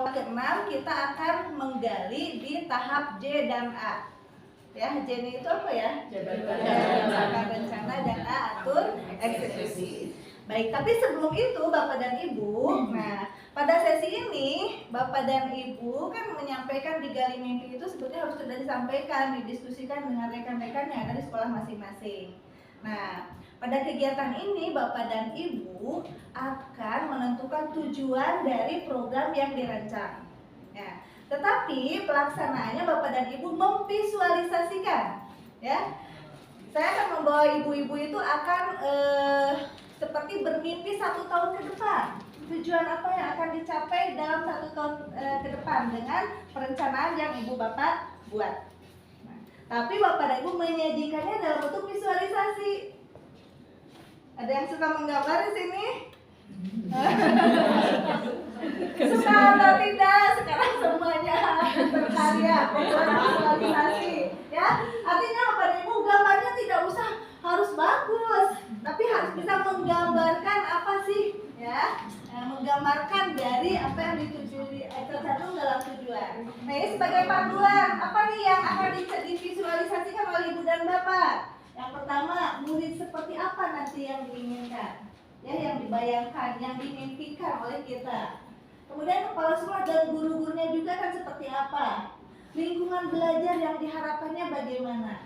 ke-6 kita akan menggali di tahap J dan A. Ya, J itu apa ya? Jabatan rencana dan A atur eksekusi. Baik, tapi sebelum itu Bapak dan Ibu, nah pada sesi ini Bapak dan Ibu kan menyampaikan di gali mimpi itu sebetulnya harus sudah disampaikan, didiskusikan dengan rekan-rekan yang ada di sekolah masing-masing. Nah, pada kegiatan ini Bapak dan Ibu akan menentukan tujuan dari program yang dirancang. Ya, tetapi pelaksanaannya Bapak dan Ibu memvisualisasikan. Ya, saya akan membawa ibu-ibu itu akan seperti bermimpi 1 tahun ke depan. Tujuan apa yang akan dicapai dalam 1 tahun ke depan dengan perencanaan yang ibu bapak buat. Nah, tapi bapak dan ibu menyajikannya dalam bentuk visualisasi. Ada yang suka menggambar di sini? Suka atau tidak? Sekarang semuanya berkarya membuat visualisasi. Ya, artinya bapak dan ibu gambarnya tidak usah harus bagus, tapi harus bisa menggambarkan apa sih, ya, menggambarkan dari apa yang dituju tercantum dalam tujuan. Nah, ini sebagai panduan, apa nih yang akan divisualisasikan oleh ibu dan bapak? Yang pertama, murid seperti apa nanti yang diinginkan, ya, yang dibayangkan, yang dimimpikan oleh kita. Kemudian kepala sekolah dan guru-gurunya juga kan seperti apa? Lingkungan belajar yang diharapkannya bagaimana?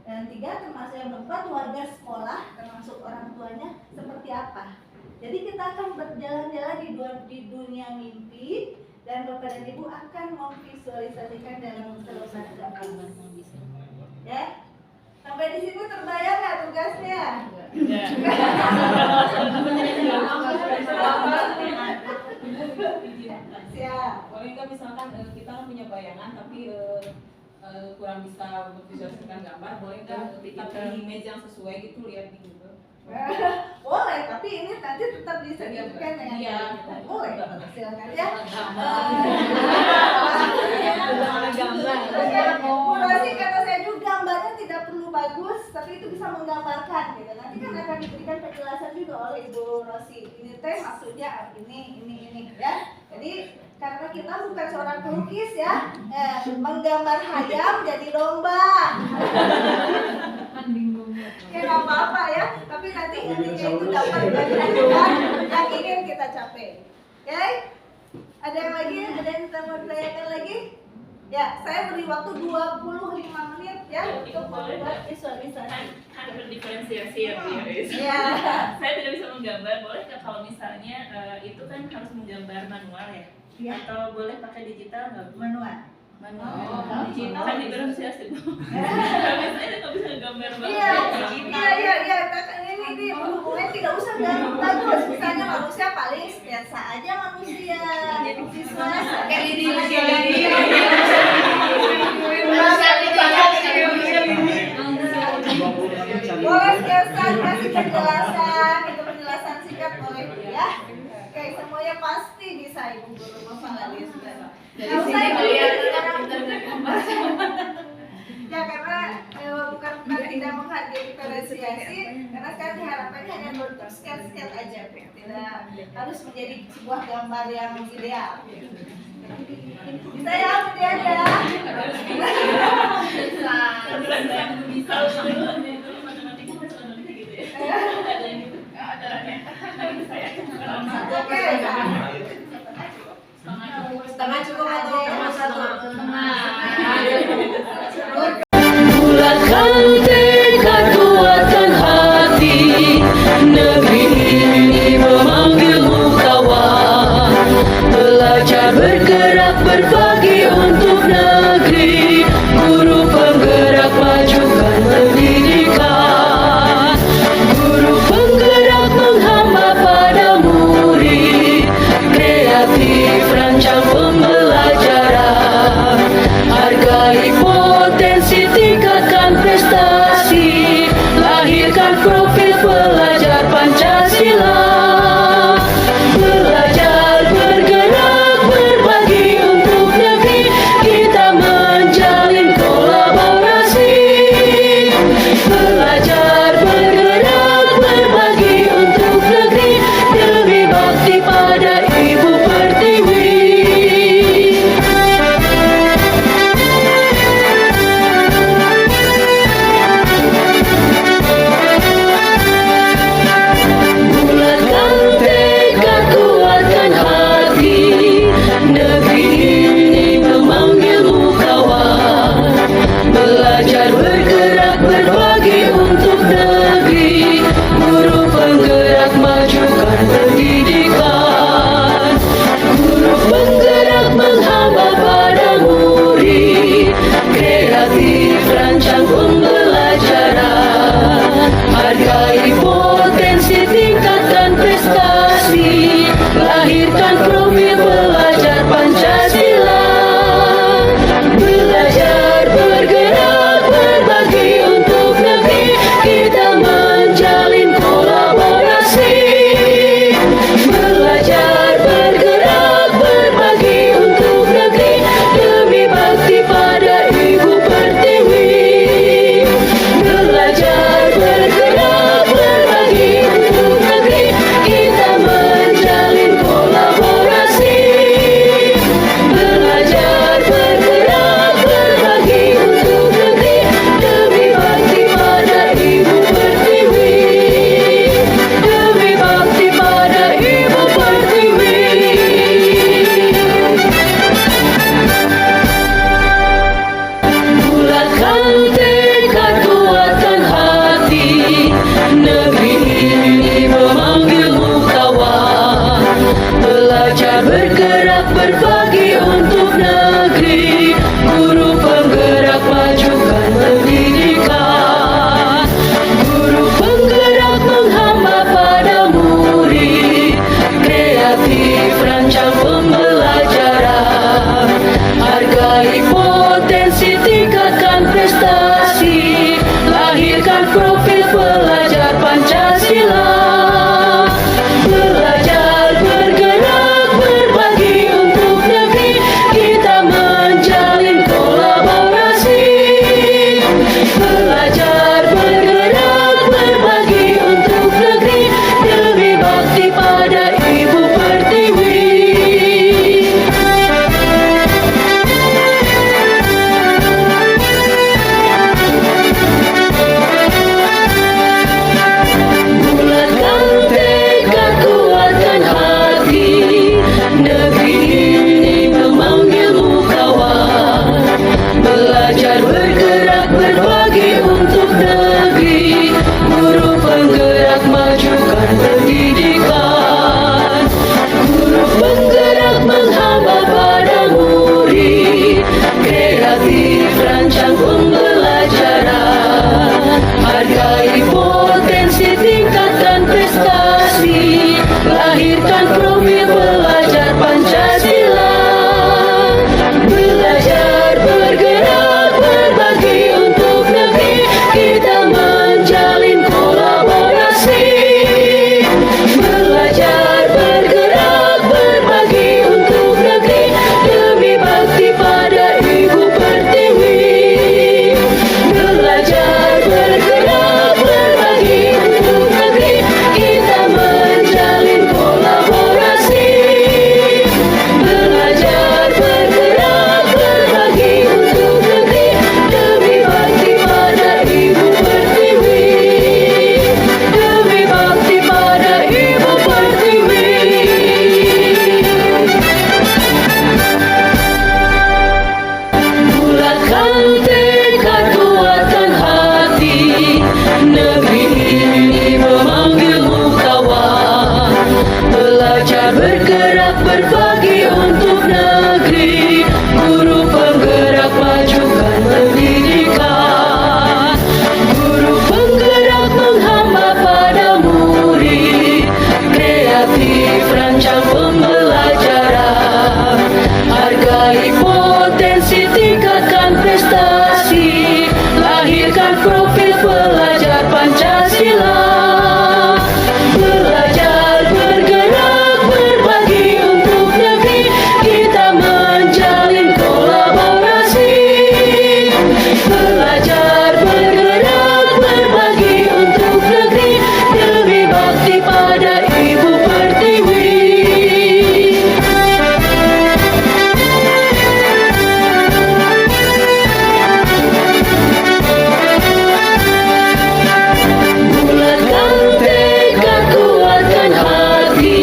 Dan 3, termasuk yang keempat, warga sekolah termasuk orang tuanya seperti apa. Jadi kita akan berjalan-jalan di dunia mimpi dan Bapak dan Ibu akan memvisualisasikan dalam selesai gambar. Ya, sampai di sini terbayang nggak tugasnya? Siap. Boleh nggak misalkan kita punya bayangan tapi kurang bisa memvisualisasikan gambar, boleh nggak kita image yang sesuai gitu lihat di Google? Boleh, tapi ini nanti tetap disediakan dengan boleh, silakan ya. Kurasi kata saya juga gambarnya tidak perlu bagus, tapi itu bisa menggambarkan gitu. Nanti kan akan diberikan penjelasan juga oleh Ibu Rosi. Ini teh maksudnya ini ya. Jadi karena kita bukan seorang pelukis ya, menggambar hayam jadi domba. Ya nggak apa-apa ya, tapi nanti intinya itu dapat dari tujuan yang ingin kita capai. Oke? Ada yang lagi? Ada yang kita mau tanyakan lagi? Ya, saya beri waktu 25 menit ya untuk membuat visualisasi. Kan berdiferensiasi ya, Ya. Saya tidak bisa menggambar, boleh nggak kalau misalnya itu kan harus menggambar manual ya? Ya. Atau boleh pakai digital nggak? Manual. Digital kan diferensiasi dong. Saya nggak bisa gambar banget. Iya. Ini berhubungan tidak usah bagus. Misalnya manusia paling biasa aja manusia. Boleh sketsa, kasih penjelasan, itu penjelasan singkat boleh ya. Oke, semuanya pasti bisa Ibu Guru Mafalalis. Nah, saya ya karena bukan tidak menghargai diferensiasi, karena sekarang diharapkannya hanya bentuk sket aja, tidak harus menjadi sebuah gambar yang ideal. Bisa ya, Bu Diana? Bisa. Oke. Setengah cukup atau satu? Bulatkan tekad, kuatkan hati, negeri ini memanggilmu kawan. Belajar bergerak berbagi untuk negeri, guru penggerak. Hargai potensi, tingkatkan prestasi, lahirkan profil pelajar Pancasila. Belajar, bergerak, berbagi untuk negeri, kita menjalin kolaborasi. Belajar, bergerak, berbagi untuk negeri, demi bakti pada Ibu Pertiwi. Belajar, bergerak, berbagi untuk negeri, kita menjalin kolaborasi. Belajar, bergerak, berbagi untuk negeri, demi bakti pada Ibu Pertiwi. Demi bakti pada Ibu Pertiwi. Bulatkan tekad, kuatkan hati, negeri ini memanggilmu kawan. Belajar, bergerak, berbagi untuk negeri, guru penggerak, majukan pendidikan. Guru penggerak menghamba pada murid, kreatif rancang pembelajaran. Hargai potensi, tingkatkan prestasi, lahirkan profil pelajar Pancasila. Belajar, bergerak, berbagi untuk negeri, kita menjalin kolaborasi. Belajar, bergerak, berbagi untuk negeri, demi bakti pada Ibu Pertiwi. Bulatkan tekad, kuatkan hati, negeri ini memanggilmu kawan. Belajar, bergerak, berbagi untuk negeri, guru penggerak, majukan pendidikan. Guru penggerak menghamba pada murid, kreatif rancang pembelajaran. Hargai potensi, tingkatkan prestasi, lahirkan profil pelajar Pancasila. Belajar, bergerak, berbagi untuk negeri, kita menjalin kolaborasi. Belajar, bergerak, berbagi untuk negeri, demi bakti pada Ibu Pertiwi. Belajar, bergerak, berbagi untuk negeri, kita menjalin kolaborasi. Belajar, bergerak, berbagi untuk negeri, demi bakti pada Ibu Pertiwi. Demi bakti pada Ibu Pertiwi. Bulatkan tekad, kuatkan hati, negeri ini memanggilmu kawan. Belajar, bergerak, berbagi untuk negeri, guru penggerak, majukan pendidikan. Guru penggerak menghamba pada murid, kreatif rancang pembelajaran. Hargai potensi, tingkatkan prestasi, lahirkan profil pelajar Pancasila. Belajar, bergerak, berbagi untuk negeri, kita menjalin kolaborasi. Belajar, bergerak, berbagi untuk negeri, demi bakti pada Ibu Pertiwi. Bulatkan tekad, kuatkan hati,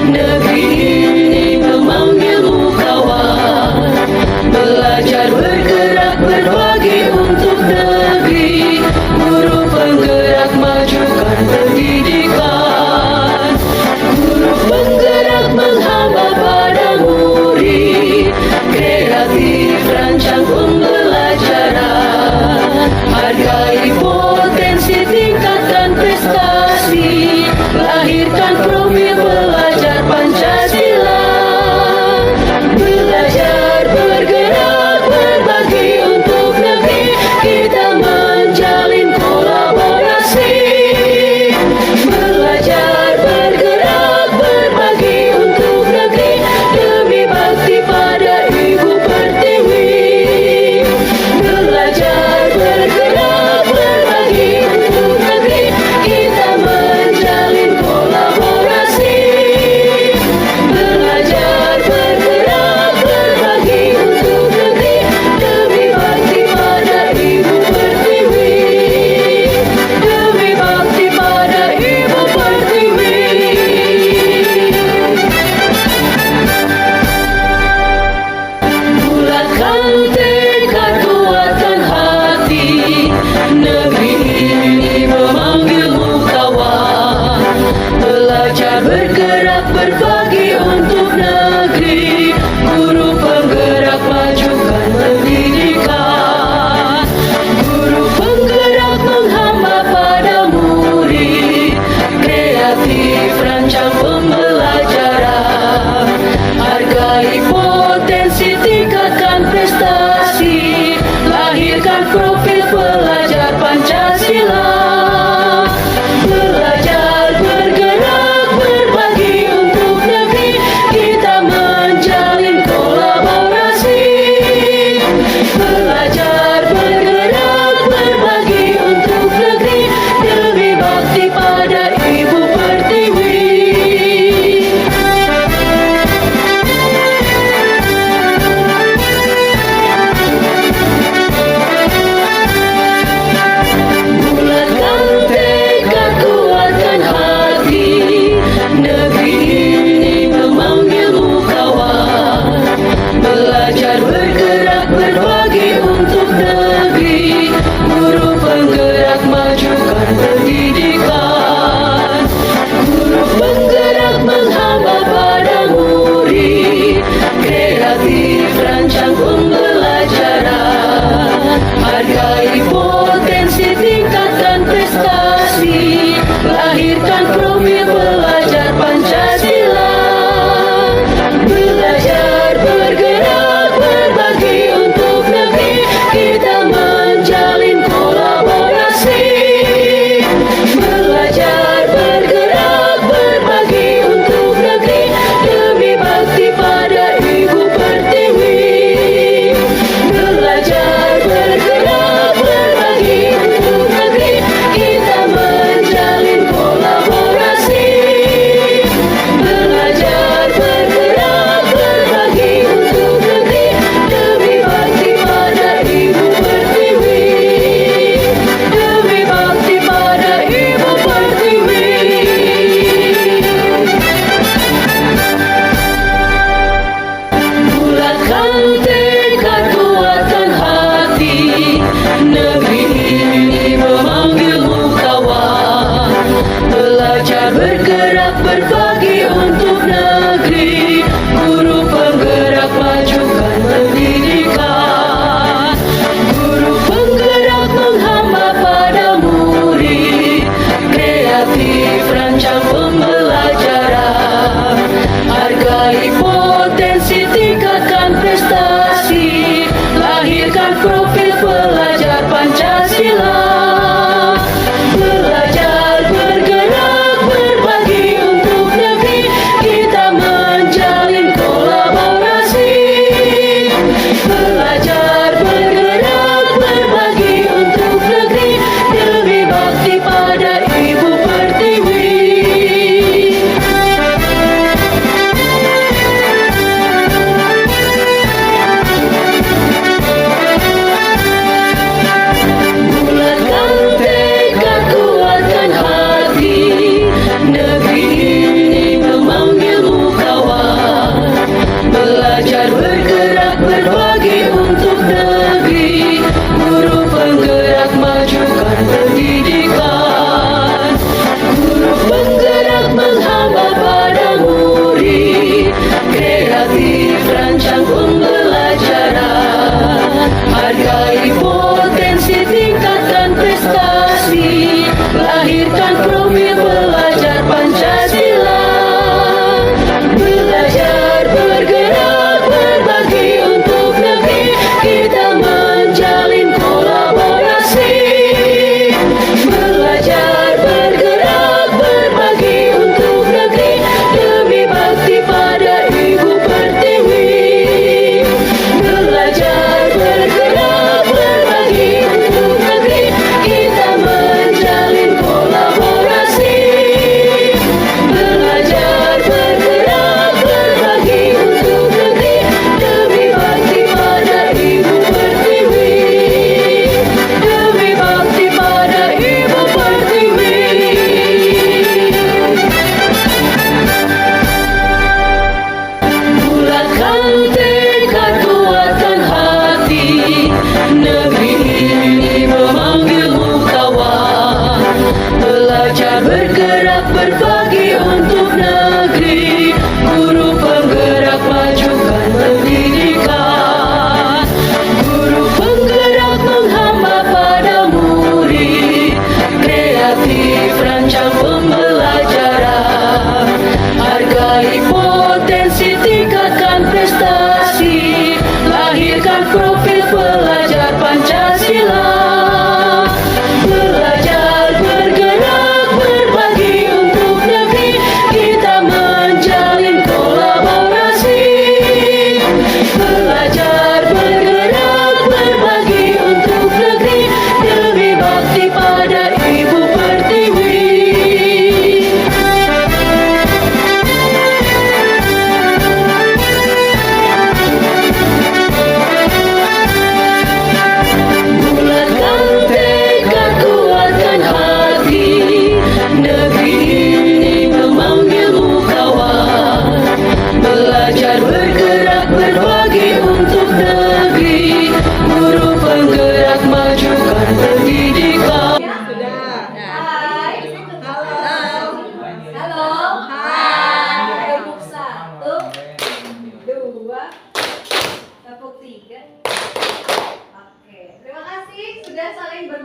negeri ini memanggilmu kawan. Belajar, bergerak, berbagi untuk negeri, guru penggerak, majukan pendidikan. Guru penggerak menghamba pada murid, kreatif rancang pembelajaran. Hargai potensi, tingkatkan prestasi,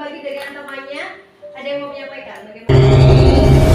berbagi dengan temannya. Ada yang mau menyampaikan bagaimana?